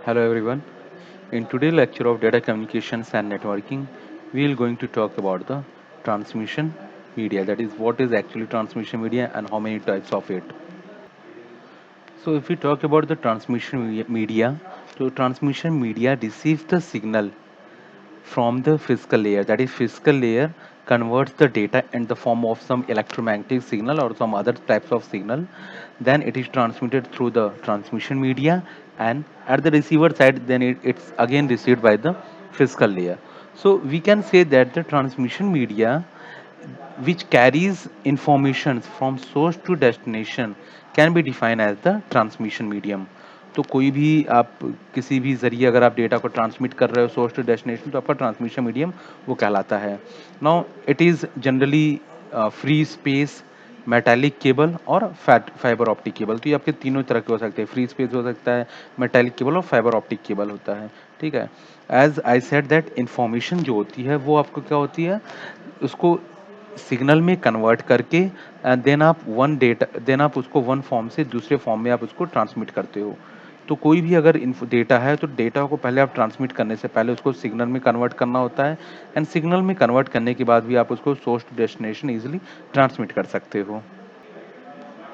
Hello everyone. In today's lecture of data communications and networking, we are going to talk about the transmission media. That is, what is actually transmission media and how many types of it. So, if we talk about the media, so transmission media receives the signal from the physical layer. That is, physical layer converts the data in the form of some electromagnetic signal or some other types of signal. Then it is transmitted through the transmission media, and at the receiver side, then it's again received by the physical layer. So we can say that the transmission media which carries information from source to destination can be defined as the transmission medium. तो कोई भी आप किसी भी जरिए अगर आप data को ट्रांसमिट कर रहे हो सोर्स टू डेस्टिनेशन तो आपका ट्रांसमिशन मीडियम वो कहलाता है. Now it is generally free space, metallic cable और फाइबर ऑप्टिक केबल. तो ये आपके तीनों तरह के हो सकते हैं. फ्री स्पेस हो सकता है, मेटालिक केबल और फाइबर ऑप्टिक केबल होता है. ठीक है. As I said that information जो होती है वो आपको क्या होती है, उसको सिग्नल में कन्वर्ट करके देन आप उसको वन फॉर्म से दूसरे फॉर्म में आप उसको ट्रांसमिट करते हो. तो कोई भी अगर डेटा है तो डेटा को पहले आप ट्रांसमिट करने से पहले उसको सिग्नल में कन्वर्ट करना होता है, एंड सिग्नल में कन्वर्ट करने के बाद भी आप उसको source to destination easily transmit कर सकते हो.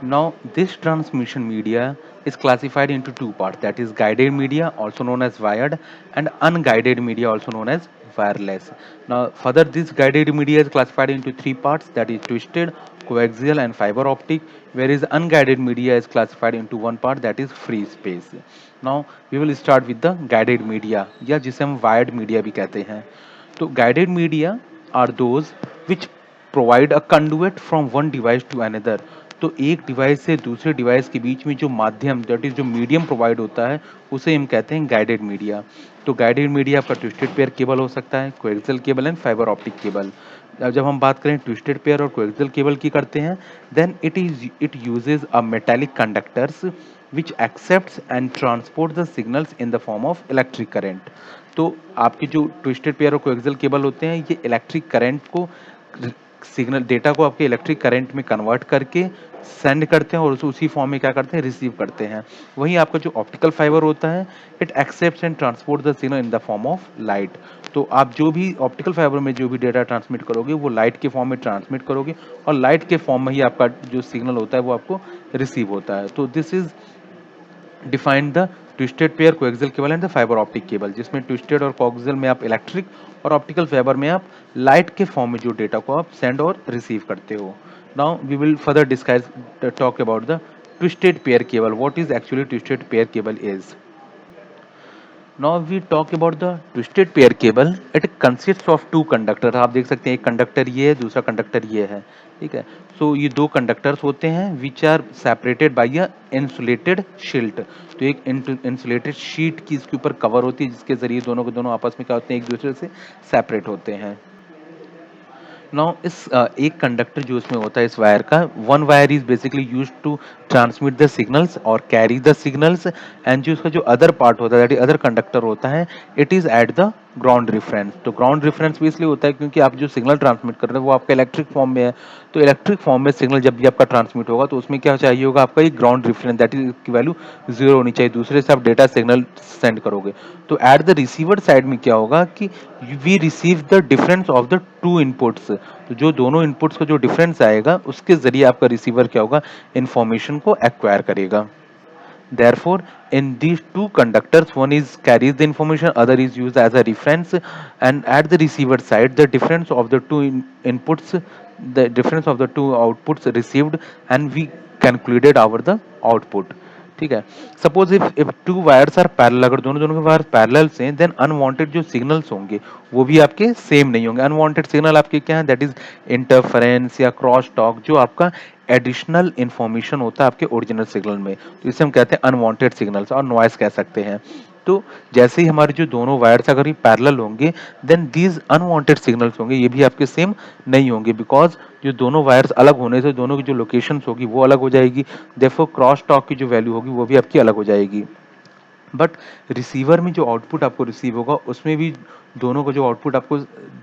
Now, this transmission media is classified into two parts, that is guided media, also known as wired, and unguided media, also known as wireless. Now, further, this guided media is classified into three parts, that is twisted, coaxial, and fiber optic, whereas unguided media is classified into one part, that is free space. Now, we will start with the guided media, या जिसे हम wired media भी कहते हैं. तो guided media are those which provide a conduit from one device to another. तो एक device से दूसरे डिवाइस के बीच में जो माध्यम, दैट इज जो मीडियम प्रोवाइड होता है, उसे हम कहते हैं गाइडेड मीडिया. तो गाइडेड मीडिया आपका ट्विस्टेड पेयर केबल हो सकता है, coaxial cable and fibre optic cable. अब जब हम बात करें ट्विस्टेड पेयर और कोएक्सियल केबल की करते हैं, then it uses a metallic conductors which accepts and transport the signals in the form of electric current. तो आपके जो ट्विस्टेड पेयर और कोएक्सियल केबल होते हैं ये इलेक्ट्रिक करंट को, सिग्नल डेटा को आपके इलेक्ट्रिक करंट में कन्वर्ट करके सेंड करते हैं और उसी फॉर्म में क्या करते हैं, रिसीव करते हैं. वहीं आपका जो ऑप्टिकल फाइबर होता है, it accepts and transport the signal in the form of light. तो आप जो भी ऑप्टिकल फाइबर में जो भी डेटा ट्रांसमिट करोगे वो लाइट के फॉर्म में ट्रांसमिट करोगे और लाइट के फॉर्म में ही आपका जो सिग्नल होता है वो आपको रिसीव होता है. तो this is defined the twisted pair, coaxial cable and the fibre optic cable, जिसमें ट्विस्टेड और कोएक्सियल में आप इलेक्ट्रिक और ऑप्टिकल फाइबर में आप लाइट के फॉर्म में जो डेटा को आप सेंड और रिसीव करते हो. Now we will further discuss talk about the twisted pair cable. What is actually twisted pair cable is. Now we talk about the twisted pair cable. It consists of two conductors. आप देख सकते हैं एक conductor ये है, दूसरा conductor ये है. ठीक है. सो ये दो कंडक्टर्स होते हैं which are separated by a insulated shield. तो एक इंसुलेटेड शीट की इसके ऊपर कवर होती है जिसके जरिए दोनों के दोनों आपस में क्या होते हैं, एक दूसरे से सेपरेट होते हैं. नाउ इस एक कंडक्टर जो इसमें होता है इस वायर का, one wire is basically used to transmit the signals और कैरी द सिग्नल्स, एंड जो इसका जो अदर पार्ट होता है दैट इज अदर कंडक्टर होता है, it is at the ground reference. तो ग्राउंड रेफरेंस भी इसलिए होता है क्योंकि आप जो सिग्नल ट्रांसमिट कर रहे हो वो आपका इलेक्ट्रिक फॉर्म में है. तो इलेक्ट्रिक फॉर्म में सिग्नल जब भी आपका ट्रांसमिट होगा तो उसमें क्या चाहिए होगा, आपका एक ग्राउंड रेफरेंस दैट इज की वैल्यू जीरो होनी चाहिए, दूसरे से आप डेटा सिग्नल सेंड करोगे. तो एट द रिसीवर साइड में क्या होगा कि we receive the difference of the two inputs. तो जो दोनों इनपुट्स का जो डिफरेंस आएगा उसके जरिए आपका रिसीवर क्या होगा, इंफॉर्मेशन को एक्वायर करेगा. Therefore, in these two conductors, one is carries the information, other is used as a reference, and at the receiver side, the difference of the two inputs, the difference of the two outputs received, and we calculated our the output. ठीक है. Suppose if two wires are parallel, अगर दोनों दोनों के wire parallel से, then unwanted जो signals होंगे वो भी आपके सेम नहीं होंगे. अनवांटेड सिग्नल आपके क्या है, दैट इज इंटरफेरेंस या क्रॉस टॉक, जो आपका एडिशनल इंफॉर्मेशन होता है आपके ओरिजिनल सिग्नल में. तो इसे हम कहते हैं अनवांटेड सिग्नल्स और नॉइस कह सकते हैं. तो जैसे ही हमारे जो दोनों वायर्स अगर ये पैरेलल होंगे, देन दीज अनवांटेड सिग्नल्स होंगे ये भी आपके सेम नहीं होंगे, बिकॉज जो दोनों वायर्स अलग होने से दोनों की जो लोकेशंस होगी वो अलग हो जाएगी. देयरफॉर क्रॉस टॉक की जो वैल्यू होगी वो भी आपकी अलग हो जाएगी. बट रिसीवर में जो आउटपुट आपको रिसीव होगा उसमें भी दोनों का जो आउटपुट आपको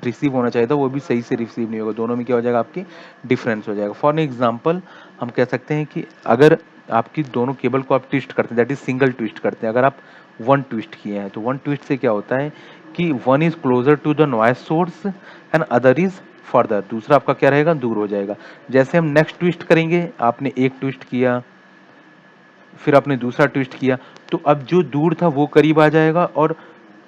रिसीव होना चाहिए था वो भी सही से रिसीव नहीं होगा. दोनों में क्या हो जाएगा, आपकी डिफरेंस हो जाएगा. फॉर एग्जांपल हम कह सकते हैं कि अगर आपकी दोनों केबल को आप ट्विस्ट करते हैं, दैट इज सिंगल ट्विस्ट करते हैं, अगर आप वन ट्विस्ट किए हैं। तो वन ट्विस्ट से क्या होता है कि one is closer to the noise source and other is further, दूसरा आपका क्या रहेगा, दूर हो जाएगा। जैसे हम नेक्स्ट ट्विस्ट करेंगे, आपने एक ट्विस्ट किया, फिर आपने दूसरा ट्विस्ट किया, तो अब जो दूर था वो करीब आ जाएगा, और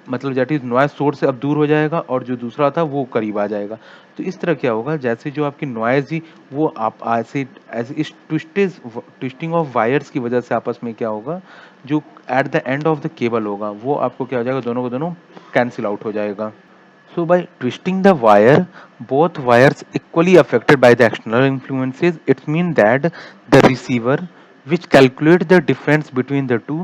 मतलब दैट इज नॉइज सोर्स से अब दूर हो जाएगा, और जो दूसरा था वो करीब आ जाएगा। तो इस तरह क्या होगा, जैसे जो आपकी नॉइज ही वो आप ऐसे ऐसे इस ट्विस्टिंग ऑफ वायर्स की वजह से आपस में क्या होगा, जो at the end of the cable होगा वो आपको क्या हो जाएगा, दोनों को दोनों कैंसिल आउट हो जाएगा। So by twisting the wire, both wires equally affected by the external influences. It means that the receiver, which calculates the difference between the two,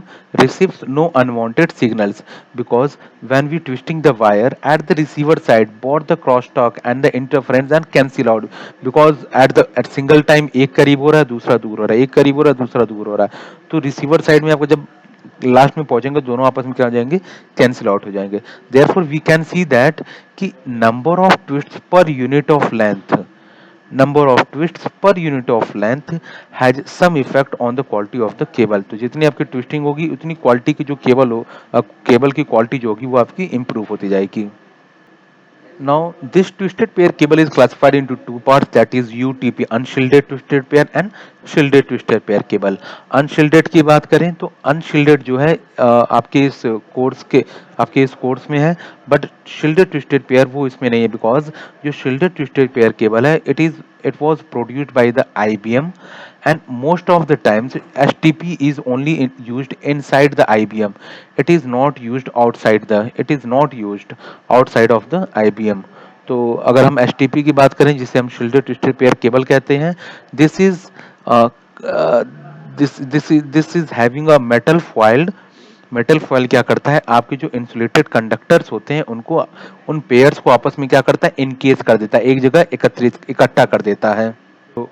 receives no unwanted signals, because when we twisting the wire at the receiver side, both the crosstalk and the interference and cancel out, because at single time एक करीब हो रहा है दूसरा दूर हो रहा है, एक करीब हो रहा है दूसरा दूर हो रहा है, तो रिसीवर साइड में आपको जब लास्ट में पहुंचेंगे दोनों आपस में क्या हो जाएंगे, कैंसिल आउट हो जाएंगे। Therefore we can see that कि number of twists per unit of length, number of twists per unit of length has some effect on the quality of the cable. तो जितनी आपकी ट्विस्टिंग होगी उतनी quality की जो केबल हो, cable की क्वालिटी जो होगी वो आपकी इंप्रूव होती जाएगी। Now, this twisted pair cable is classified into two parts, that is UTP unshielded twisted pair and shielded twisted pair cable. Unshielded की बात करें तो unshielded जो है आपके इस कोर्स में है, बट shielded twisted pair वो इसमें नहीं है, बिकॉज जो shielded twisted pair cable है it was produced by the IBM, and most of the times STP is only used inside the IBM. It is not used outside of the IBM. तो अगर हम STP की बात करें, जिसे हम shielded twisted pair cable कहते हैं, this is uh, uh, this is having a metal foil क्या करता है, आपके जो इंसुलेटेड कंडक्टर्स होते हैं उनको, उन पेयर्स को आपस में क्या करता है, इनकेस कर देता है, एक जगह इकट्ठा कर देता है। तो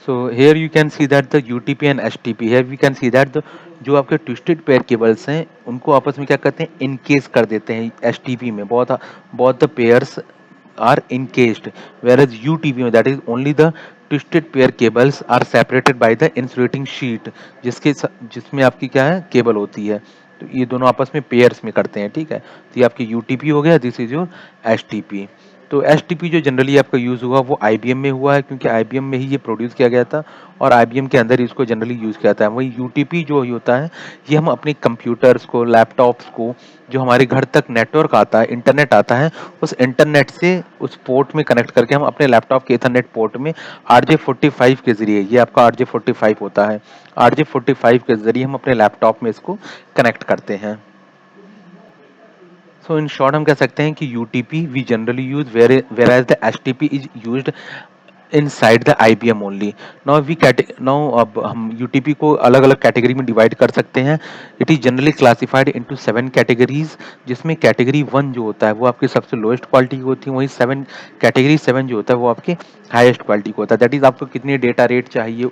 So here you can see that the UTP and STP, here we can see that the जो आपके ट्विस्टेड पेयर केबल्स हैं उनको आपस में क्या करते हैं, इनकेस कर देते हैं। STP में बहुत the pairs are encased, whereas UTP में that is only the twisted pair cables are separated by the insulating sheet, जिसमें आपकी क्या है, केबल होती है। तो ये दोनों आपस में पेयर्स में करते हैं, ठीक है। तो ये आपकी UTP हो गया, दिस इज योर STP। तो एसटीपी जो जनरली आपका यूज़ हुआ वो आईबीएम में हुआ है, क्योंकि आईबीएम में ही ये प्रोड्यूस किया गया था, और आईबीएम के अंदर इसको जनरली यूज़ किया जाता है। वही यूटीपी जो होता है, ये हम अपने कंप्यूटर्स को, लैपटॉप्स को, जो हमारे घर तक नेटवर्क आता है, इंटरनेट आता है, उस इंटरनेट से उस पोर्ट में कनेक्ट करके हम अपने लैपटॉप के इथरनेट पोर्ट में RJ45 के जरिए, ये आपका RJ45 होता है, RJ45 के जरिए हम अपने लैपटॉप में इसको कनेक्ट करते हैं। सो इन शॉर्ट हम कह सकते हैं कि UTP we generally use, whereas the STP is used inside the IBM only. Now अब हम यूटीपी को अलग अलग कैटेगरी में डिवाइड कर सकते हैं। It is generally classified into 7 categories, जिसमें कैटेगरी 1 जो होता है वो आपकी सबसे लोएस्ट क्वालिटी की होती है, वहीं कैटेगरी 7 जो होता है वो आपके हाईएस्ट क्वालिटी का होता है। दैट इज आपको कितनी डेटा रेट चाहिए,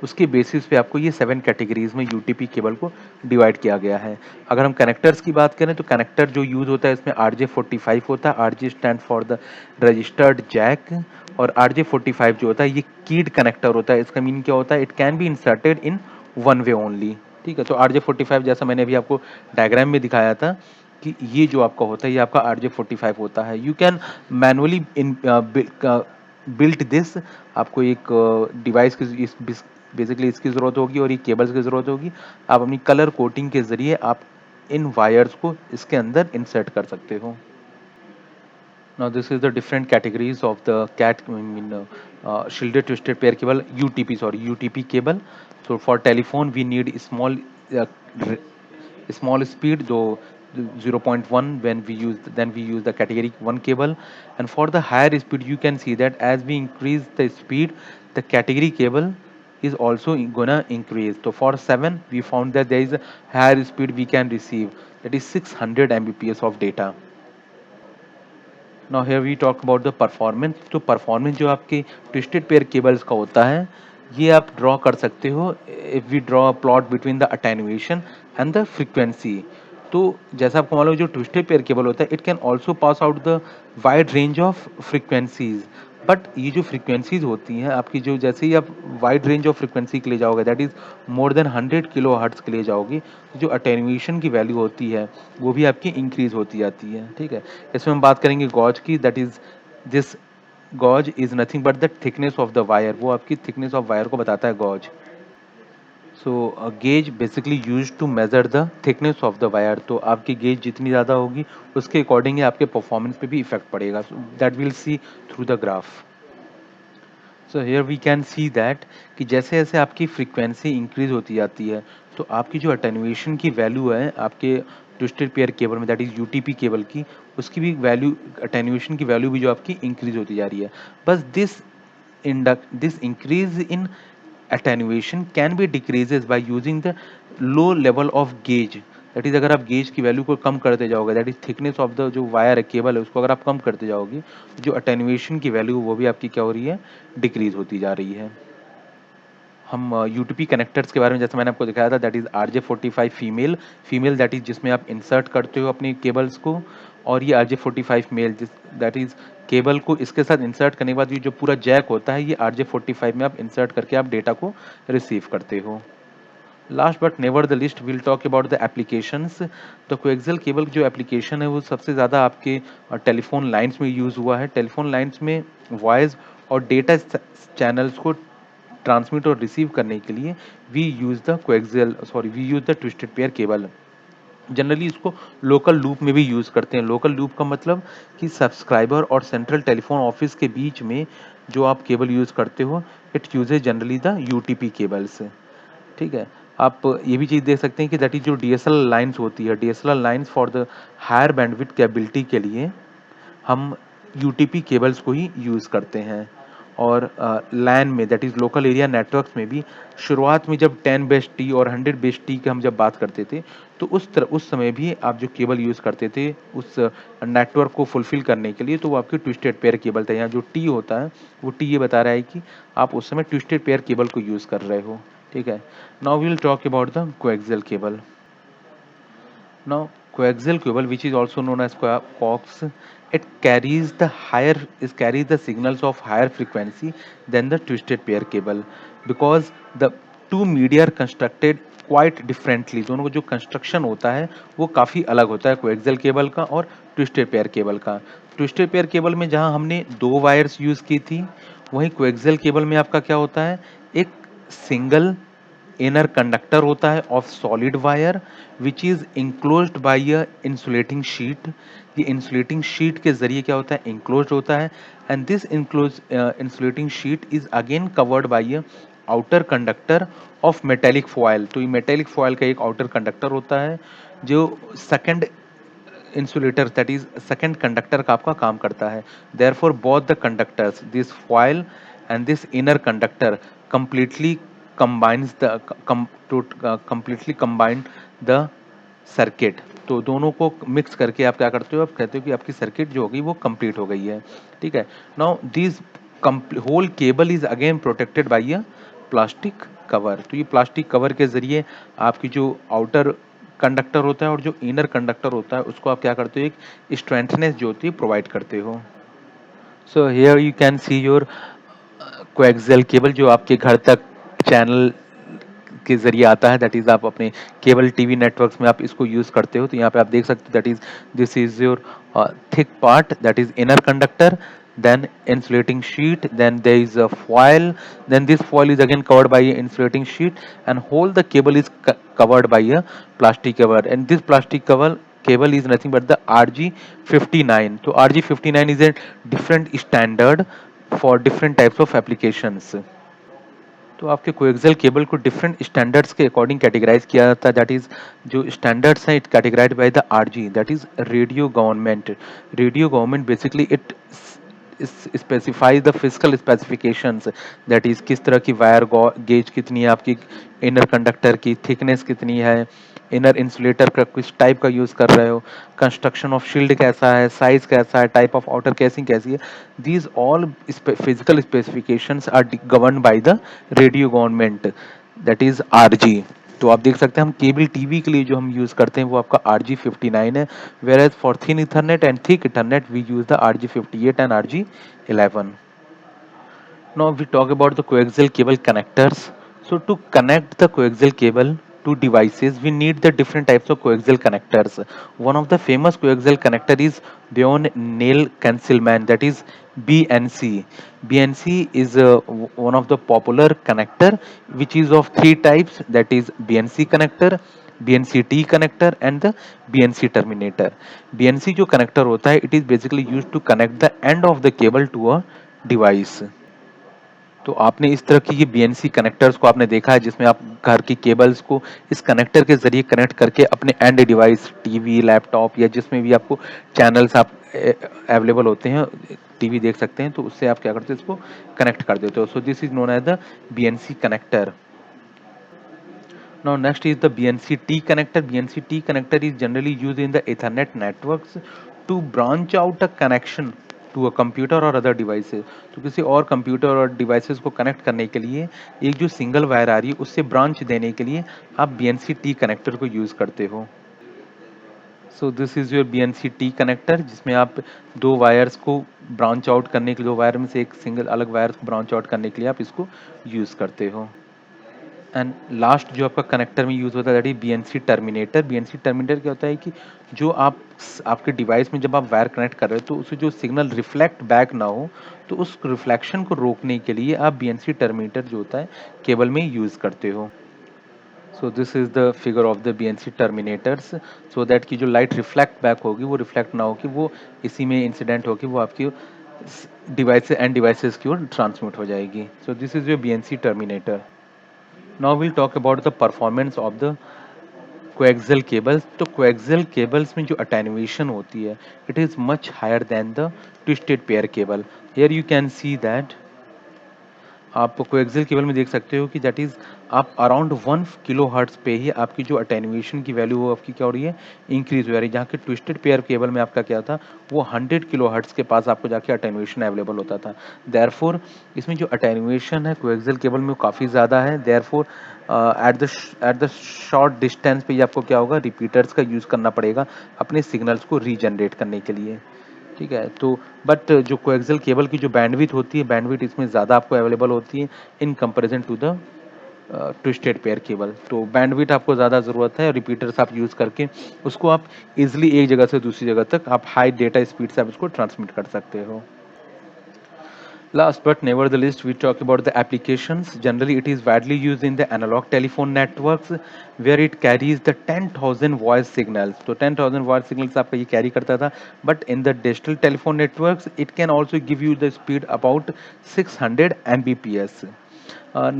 उसके बेसिस पे आपको ये 7 कैटेगरीज में यूटीपी केबल को डिवाइड किया गया है। अगर हम कनेक्टर्स की बात करें तो कनेक्टर जो यूज होता है इसमें RJ45 होता है, RJ stand for the registered jack, और RJ45 जो होता है ये कीड कनेक्टर होता है। इसका मीनिंग क्या होता है, it can be inserted in one way only, ठीक है। तो RJ45 जैसा मैंने अभी आपको डायग्राम में दिखाया था कि ये जो आपका होता है ये आपका RJ45 होता है। You can manually in built this, आपको एक डिवाइस की बेसिकली इसकी ज़रूरत होगी और ये केबल्स की ज़रूरत होगी। आप अपनी कलर कोटिंग के ज़रिए आप इन वायर्स को इसके अंदर इंसर्ट कर सकते हो। Now this is the different categories of the shielded twisted pair cable, UTP, sorry, UTP cable. So for telephone we need uh, r- small speed, though 0.1 when we use the category 1 cable. And for the higher speed you can see that as we increase the speed, the category cable is also gonna increase. So for 7 we found that there is a higher speed we can receive, that is 600 Mbps of data. Now here we talk about the performance. तो performance जो आपके twisted pair cables का होता है, ये आप draw कर सकते हो if we draw a plot between the attenuation and the frequency. तो जैसा आपको मालूम है जो ट्विस्टेड पेयर केबल होता है, it can also pass out the wide range of frequencies. But ये जो फ्रीक्वेंसीज होती हैं आपकी, जो जैसे ही आप वाइड रेंज ऑफ फ्रीक्वेंसी के लिए जाओगे, that is more than 100 kHz के लिए जाओगे, तो जो अटेन्यूएशन की वैल्यू होती है वो भी आपकी इंक्रीज होती जाती है। ठीक है, इसमें हम बात करेंगे गॉज की, that is this gauge is nothing but the thickness of the wire, वो आपकी थिकनेस ऑफ वायर को बताता है gauge. So gauge basically use to measure the thickness of the wire, तो आपकी गेज जितनी ज़्यादा होगी उसके अकॉर्डिंग आपके परफॉर्मेंस पे भी इफेक्ट पड़ेगा, that will see through the graph. So here we can see that कि जैसे जैसे आपकी फ्रीक्वेंसी इंक्रीज होती जाती है, तो आपकी जो अटेन्यूएशन की वैल्यू है आपके ट्विस्टेड पेयर केबल में, दैट इज यूटीपी केबल की, उसकी भी वैल्यू, अटेन्यूएशन की वैल्यू भी जो आपकी इंक्रीज होती जा रही है। बस this increase in attenuation can be decreases by using the low level of gauge, that is अगर आप गेज की वैल्यू को कम करते जाओगे, that is thickness of the जो वायर है, केबल है, उसको अगर आप कम करते जाओगे, जो अटेन्यूएशन की वैल्यू वो भी आपकी क्या हो रही है, डिक्रीज होती जा रही है। हम यूटीपी कनेक्टर्स के बारे में जैसे मैंने आपको दिखाया था, that is RJ45 female, female that is जिसमें आप इंसर्ट करते हो अपनी केबल्स को, और ये RJ45 मेल जिस दैट इज केबल को इसके साथ इंसर्ट करने के बाद ये जो पूरा जैक होता है, ये RJ45 में आप इंसर्ट करके आप डेटा को रिसीव करते हो। Last but never the list will talk about the applications. तो कोएक्सियल केबल जो एप्लीकेशन है वो सबसे ज़्यादा आपके टेलीफोन लाइंस में यूज़ हुआ है। टेलीफोन लाइंस में वॉइस और डेटा चैनल्स को ट्रांसमिट और रिसीव करने के लिए we use the twisted pair cable. Generally इसको लोकल लूप में भी यूज़ करते हैं। लोकल लूप का मतलब कि सब्सक्राइबर और सेंट्रल टेलीफोन ऑफिस के बीच में जो आप केबल यूज़ करते हो, it uses generally the UTP cables. ठीक है, आप ये भी चीज़ देख सकते हैं कि दैट इज जो डीएसएलआर लाइंस होती है, DSLR lines for the higher bandwidth capability के लिए हम यूटीपी केबल्स को ही यूज़ करते हैं। और लैन में, that is local area networks में भी, शुरुआत में जब 10 बेस टी और 100 बेस टी की हम जब बात करते थे, तो उस समय भी आप जो केबल यूज़ करते थे उस नेटवर्क को फुलफिल करने के लिए, तो वो आपके ट्विस्टेड पेयर केबल थे। यहाँ जो टी होता है वो टी ये बता रहा है कि आप उस समय ट्विस्टेड पेयर केबल को यूज़ कर रहे हो। ठीक है, now we will talk about the coaxial cable. Now, coaxial cable, which is also known as coax, it carries the signals of higher frequency than the twisted pair cable, because the two media are constructed quite differently. दोनों का जो construction होता है वो काफ़ी अलग होता है, कोएक्सियल केबल का और ट्विस्टेड पेयर केबल का। ट्विस्टेड पेयर केबल में जहाँ हमने दो वायर्स यूज़ की थी, वहीं कोएक्सियल केबल में आपका क्या होता है, एक सिंगल इनर कंडक्टर होता है of solid wire, which is enclosed by a insulating sheet. ये इंसुलेटिंग शीट के जरिए क्या होता है, इंक्लोज्ड होता है। And this enclose insulating sheet is again covered by a outer conductor of metallic foil. तो ये मेटेलिक फॉयल का एक आउटर कंडक्टर होता है जो second insulator, that is second conductor का आपका काम करता है। Therefore both the conductors, this foil and this inner conductor, completely combines the completely combine the circuit. तो दोनों को मिक्स करके आप क्या करते हो, आप कहते हो कि आपकी सर्किट जो होगी वो कंप्लीट हो गई है। ठीक है, now this whole cable is again protected by a plastic cover. तो ये प्लास्टिक कवर के जरिए आपकी जो आउटर कंडक्टर होता है और जो इनर कंडक्टर होता है उसको आप क्या करते हो, एक स्ट्रेंथनेस जो होती है प्रोवाइड करते हो। So here you can see your coaxial cable जो आपके घर तक चैनल के जरिए आता है, दैट इज आप अपने केबल टीवी नेटवर्क्स में आप इसको यूज करते हो। तो यहाँ पे आप देख सकते हो that is this is your thick part, that is inner conductor, then insulating sheet, then there is a foil, then this foil is again covered by a insulating sheet, and whole the cable is covered by a plastic cover, and this plastic cover cable is nothing but the RG59. So RG59 is a different standard for different types of applications. तो आपके coaxial cable को different standards के according categorize किया जाता है। That is जो standards हैं, it categorized by the RG, that is radio government. Radio government basically it specifies the physical specifications, that is किस तरह की वायर गेज कितनी है आपकी, इनर कंडक्टर की थिकनेस कितनी है, इनर इंसुलेटर का किस टाइप का यूज़ कर रहे हो, कंस्ट्रक्शन ऑफ शील्ड कैसा है, साइज कैसा है, टाइप ऑफ आउटर केसिंग कैसी है। These all physical specifications are govern by the radio government, that is RG. तो आप देख सकते हैं हम केबल टीवी के लिए जो हम यूज़ करते हैं वो आपका RG59 है, where as for thin ethernet and thick ethernet we use the RG58 and RG11। Now we talk about the coaxial cable connectors. So to connect the coaxial cable to devices, we need the different types of coaxial connectors. One of the famous coaxial connector is Beyond Nail Concealment, that is BNC. BNC is one of the popular connector which is of three types, that is BNC connector, BNC-T connector and the BNC terminator. BNC जो connector होता है, it is basically used to connect the end of the cable to a device. तो आपने इस तरह की ये BNC connectors को आपने देखा है जिसमें आप घर की केबल्स को इस कनेक्टर के जरिए कनेक्ट करके अपने एंड डिवाइस टीवी लैपटॉप या जिसमें भी आपको चैनल्स आप अवेलेबल होते हैं टीवी देख सकते हैं तो उससे आप क्या करते हैं इसको कनेक्ट कर देते हो so this is known as the BNC connector. Now next is the BNC-T connector. BNC-T connector is generally used in the Ethernet networks to branch out a connection to a computer or other devices. तो किसी और computer और devices को connect करने के लिए एक जो सिंगल वायर आ रही है उससे ब्रांच देने के लिए आप BNC-T कनेक्टर को यूज करते हो. So this is your BNC-T connector जिसमें आप दो वायर्स को ब्रांच आउट करने के लिए दो वायर में से एक सिंगल अलग वायर को ब्रांच आउट करने के लिए आप इसको यूज करते हो. एंड लास्ट जो आपका कनेक्टर में यूज़ होता है that is BNC terminator. BNC terminator क्या होता है कि जो आप आपके डिवाइस में जब आप वायर कनेक्ट कर रहे हो तो उसे जो सिग्नल रिफ्लेक्ट बैक ना हो तो उस रिफ्लेक्शन को रोकने के लिए आप बीएनसी टर्मिनेटर जो होता है केबल में यूज़ करते हो. So this is the figure of the BNC terminators so that की जो लाइट रिफ्लेक्ट बैक होगी वो रिफ्लेक्ट ना हो कि वो इसी में इंसिडेंट होगी वो आपकी डिवाइस एंड डिवाइसेस की ओर ट्रांसमिट हो जाएगी. सो this is your BNC terminator. Now we'll talk about the performance of the coaxial cables. तो coaxial cables में जो attenuation होती है it is much higher than the twisted pair cable. Here you can see that आप coaxial cable में देख सकते हो कि दैट इज आप अराउंड 1 किलो हर्ट्ज पे ही आपकी जो अटेन्यूएशन की वैल्यू वो आपकी क्या हो रही है इंक्रीज हो रही है. जहाँ के ट्विस्टेड पेयर केबल में आपका क्या था वो 100 किलो हर्ट्ज के पास आपको जाके अटेन्यूएशन अवेलेबल होता था. देयरफॉर इसमें जो अटेन्यूएशन है कोएक्सियल केबल में वो काफ़ी ज़्यादा है. Therefore at the short distance पे ही आपको क्या होगा रिपीटर्स का यूज़ करना पड़ेगा अपने सिग्नल्स को रीजनरेट करने के लिए. ठीक है तो बट जो कोएक्सियल केबल की जो बैंडविड्थ होती है बैंडविड्थ इसमें ज़्यादा आपको अवेलेबल होती है in comparison to the twisted pair cable. तो बैंडविड्थ आपको ज़्यादा ज़रूरत है रिपीटर्स आप यूज़ करके उसको आप इजीली एक जगह से दूसरी जगह तक आप हाई डेटा स्पीड से आप उसको ट्रांसमिट कर सकते हो. Last but never the least, we talk about the applications. Generally, it is widely used in the analog telephone networks where it carries the 10,000 voice signals. So 10,000 voice signals आपका ये carry करता था. But in the digital telephone networks, it can also give you the speed about 600 Mbps.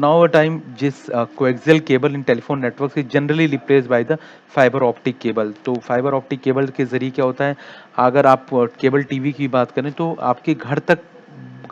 Now a time जिस coaxial cable in telephone networks is generally replaced by the fiber optic cable. तो fiber optic cable के जरिए क्या होता है अगर आप cable TV की बात करें तो आपके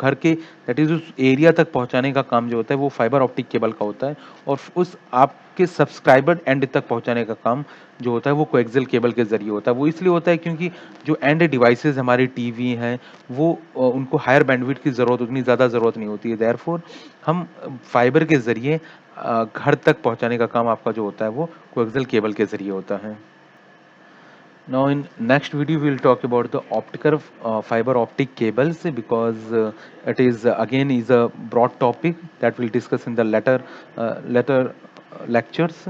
घर के दैट इज उस एरिया तक पहुंचाने का काम जो होता है वो फाइबर ऑप्टिक केबल का होता है और उस आपके सब्सक्राइबर एंड तक पहुंचाने का काम जो होता है वो कोएक्सियल केबल के जरिए होता है. वो इसलिए होता है क्योंकि जो एंड डिवाइसेस हमारे टीवी हैं वो उनको हायर बैंडविड्थ की ज़रूरत उतनी ज़्यादा ज़रूरत नहीं होती है. देयरफॉर हम फाइबर के ज़रिए घर तक पहुंचाने का काम आपका जो होता है वो कोएक्सियल केबल के ज़रिए होता है. Now in next video we will talk about the optical fiber optic cables because it is again is a broad topic that we'll discuss in the later lectures.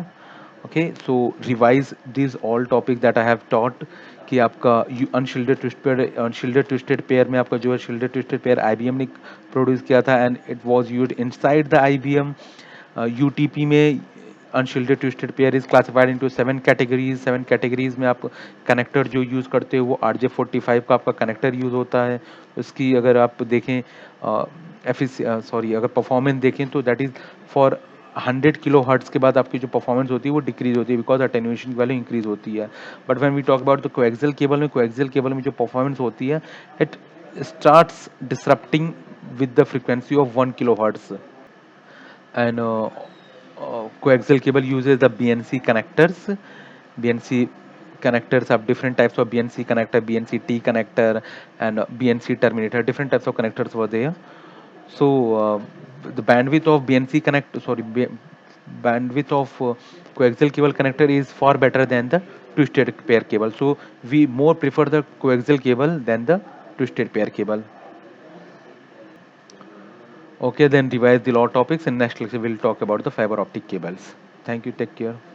Okay, so revise these all topics that I have taught कि आपका अनशिल्डेड twisted pair में आपका जो है शिल्डेड twisted pair IBM ने produce किया था and it was used inside the IBM. UTP में अनशिल्डेड twisted pair is classified into 7 categories में आप कनेक्टर जो यूज़ करते हो वो RJ45 का आपका कनेक्टर यूज़ होता है. उसकी अगर आप देखें अगर परफॉर्मेंस देखें तो that is for 100 kilo hertz के बाद आपकी जो परफॉर्मेंस होती है वो डिक्रीज होती है बिकॉज अटेन्यूएशन की वैल्यू इंक्रीज होती है. But when we talk about the coaxial cable में जो परफॉर्मेंस होती है it starts disrupting with the frequency of 1 kilo hertz. And coaxial cable uses the BNC connectors. BNC connectors have different types of BNC connector, BNC-T connector, and BNC terminator. Different types of connectors were there. So the bandwidth of bandwidth of coaxial cable connector is far better than the twisted pair cable. So we more prefer the coaxial cable than the twisted pair cable. Okay, then revise the law topics. In next lecture, we'll talk about the fiber optic cables. Thank you. Take care.